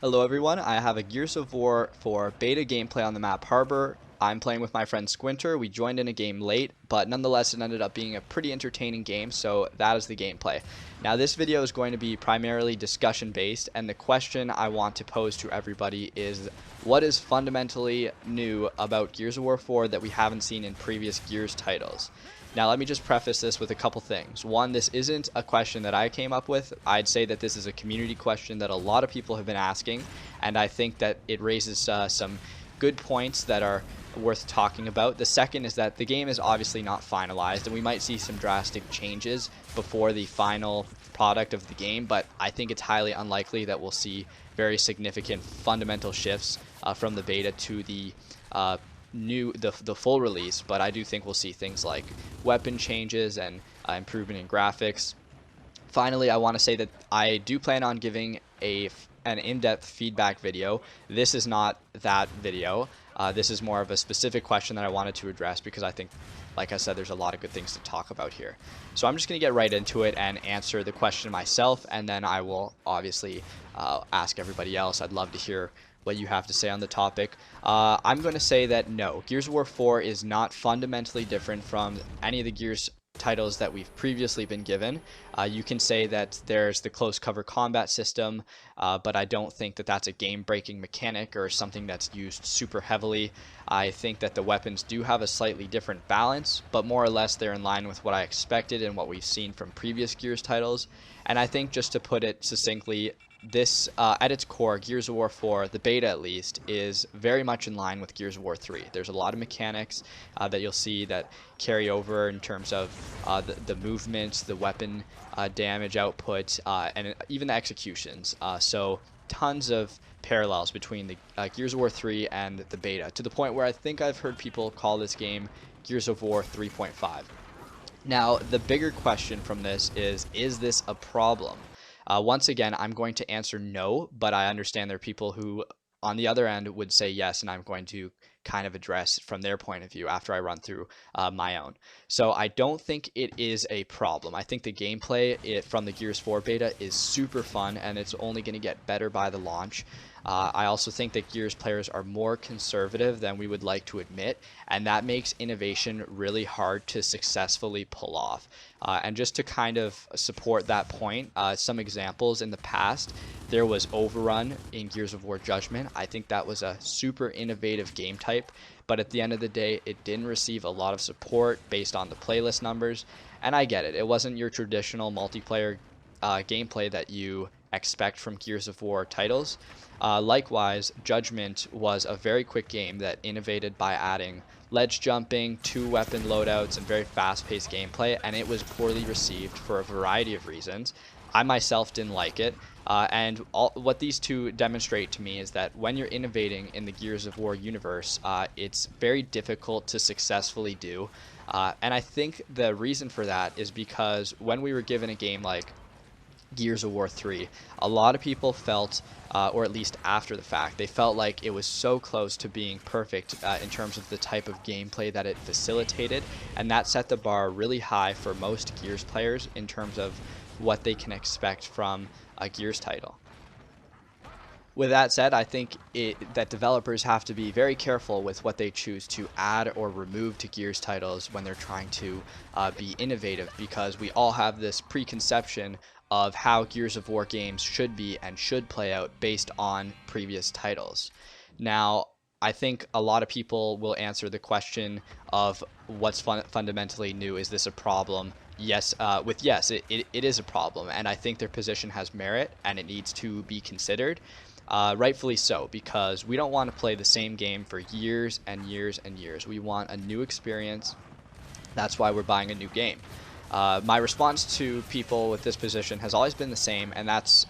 Hello everyone, I have a Gears of War 4 beta gameplay on the map Harbor. I'm playing with my friend Squinter. We joined in a game late, but nonetheless it ended up being a pretty entertaining game, so that is the gameplay. Now this video is going to be primarily discussion based, and the question I want to pose to everybody is what is fundamentally new about Gears of War 4 that we haven't seen in previous Gears titles? Now let me just preface this with a couple things. One, this isn't a question that I came up with. I'd say that this is a community question that a lot of people have been asking, and I think that it raises some good points that are worth talking about. The second is that the game is obviously not finalized, and we might see some drastic changes before the final product of the game, but I think it's highly unlikely that we'll see very significant fundamental shifts from the beta to the the full release. But I do think we'll see things like weapon changes and improvement in graphics. Finally, I want to say that I do plan on giving an in-depth feedback video. This is not that video. This is more of a specific question that I wanted to address because I think, like I said, there's a lot of good things to talk about here. So I'm just going to get right into it and answer the question myself, and then I will obviously ask everybody else. I'd love to hear what you have to say on the topic. I'm going to say that no, Gears of War 4 is not fundamentally different from any of the Gears titles that we've previously been given. You can say that there's the close cover combat system, but I don't think that that's a game-breaking mechanic or something that's used super heavily. I think that the weapons do have a slightly different balance, but more or less they're in line with what I expected and what we've seen from previous Gears titles. And I think, just to put it succinctly, this, at its core, Gears of War 4, the beta at least, is very much in line with Gears of War 3. There's a lot of mechanics that you'll see that carry over in terms of the movements, the weapon damage output, and even the executions. So tons of parallels between the Gears of War 3 and the beta, to the point where I think I've heard people call this game Gears of War 3.5. Now, the bigger question from this is this a problem? Once again, I'm going to answer no, but I understand there are people who, on the other end, would say yes, and I'm going to kind of address from their point of view after I run through my own. So I don't think it is a problem. I think the gameplay from the Gears 4 beta is super fun, and it's only going to get better by the launch. I also think that Gears players are more conservative than we would like to admit, and that makes innovation really hard to successfully pull off. And just to kind of support that point, some examples in the past, there was Overrun in Gears of War Judgment. I think that was a super innovative game type, but at the end of the day, it didn't receive a lot of support based on the playlist numbers, and I get it. It wasn't your traditional multiplayer gameplay that you expect from Gears of War titles. Likewise, Judgment was a very quick game that innovated by adding ledge jumping, 2 weapon loadouts, and very fast-paced gameplay, and it was poorly received for a variety of reasons. I myself didn't like it, and what these two demonstrate to me is that when you're innovating in the Gears of War universe, it's very difficult to successfully do, and I think the reason for that is because when we were given a game like Gears of War 3, a lot of people felt, or at least after the fact, they felt like it was so close to being perfect in terms of the type of gameplay that it facilitated, and that set the bar really high for most Gears players in terms of what they can expect from a Gears title. With that said, I think that developers have to be very careful with what they choose to add or remove to Gears titles when they're trying to be innovative, because we all have this preconception of how Gears of War games should be and should play out based on previous titles. Now, I think a lot of people will answer the question of what's fundamentally new. Is this a problem? Yes, it is a problem, and I think their position has merit and it needs to be considered. Rightfully so, because we don't want to play the same game for years and years and years. We want a new experience. That's why we're buying a new game. My response to people with this position has always been the same, and that's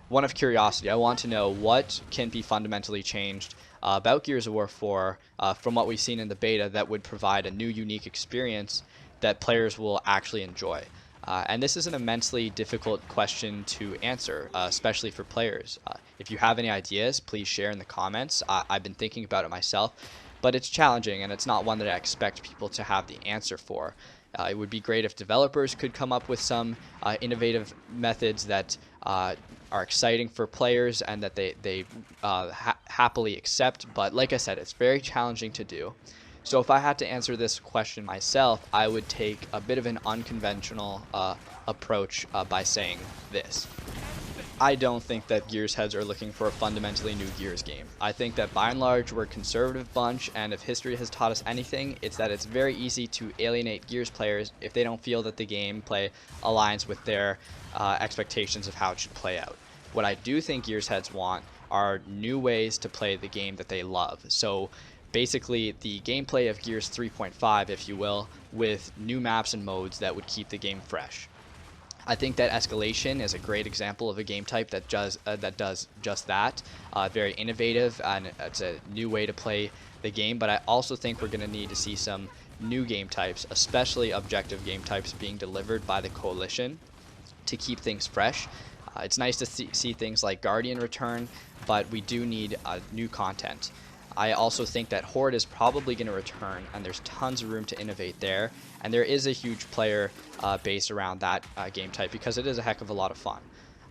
one of curiosity. I want to know what can be fundamentally changed about Gears of War 4 from what we've seen in the beta that would provide a new, unique experience that players will actually enjoy. And this is an immensely difficult question to answer, especially for players. If you have any ideas, please share in the comments. I've been thinking about it myself, but it's challenging, and it's not one that I expect people to have the answer for. It would be great if developers could come up with some innovative methods that are exciting for players and that they happily accept. But like I said, it's very challenging to do. So if I had to answer this question myself, I would take a bit of an unconventional approach by saying this. I don't think that Gears heads are looking for a fundamentally new Gears game. I think that by and large we're a conservative bunch, and if history has taught us anything, it's that it's very easy to alienate Gears players if they don't feel that the gameplay aligns with their expectations of how it should play out. What I do think Gears heads want are new ways to play the game that they love. So basically the gameplay of Gears 3.5, if you will, with new maps and modes that would keep the game fresh. I think that Escalation is a great example of a game type that does just that. Very innovative, and it's a new way to play the game. But I also think we're going to need to see some new game types, especially objective game types, being delivered by the Coalition to keep things fresh. It's nice to see things like Guardian return, but we do need new content. I also think that Horde is probably going to return, and there's tons of room to innovate there. And there is a huge player base around that game type because it is a heck of a lot of fun.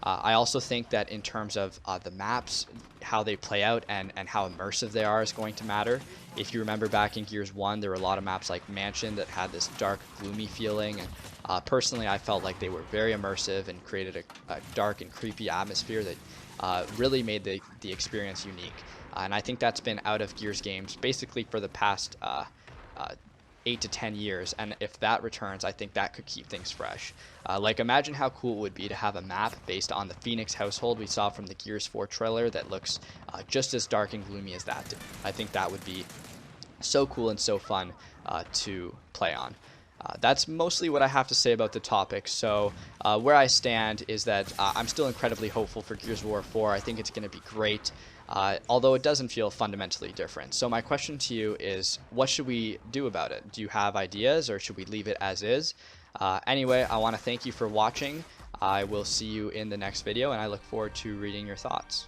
I also think that in terms of the maps, how they play out and how immersive they are is going to matter. If you remember back in Gears 1, there were a lot of maps like Mansion that had this dark, gloomy feeling. And personally, I felt like they were very immersive and created a dark and creepy atmosphere that really made the experience unique. And I think that's been out of Gears games basically for the past 8 to 10 years, and if that returns, I think that could keep things fresh. Like, imagine how cool it would be to have a map based on the Phoenix household we saw from the Gears 4 trailer that looks just as dark and gloomy as that did. I think that would be so cool and so fun to play on. That's mostly what I have to say about the topic. So where I stand is that I'm still incredibly hopeful for Gears of War 4. I think it's going to be great. Although it doesn't feel fundamentally different. So my question to you is, what should we do about it? Do you have ideas, or should we leave it as is? Anyway, I want to thank you for watching. I will see you in the next video, and I look forward to reading your thoughts.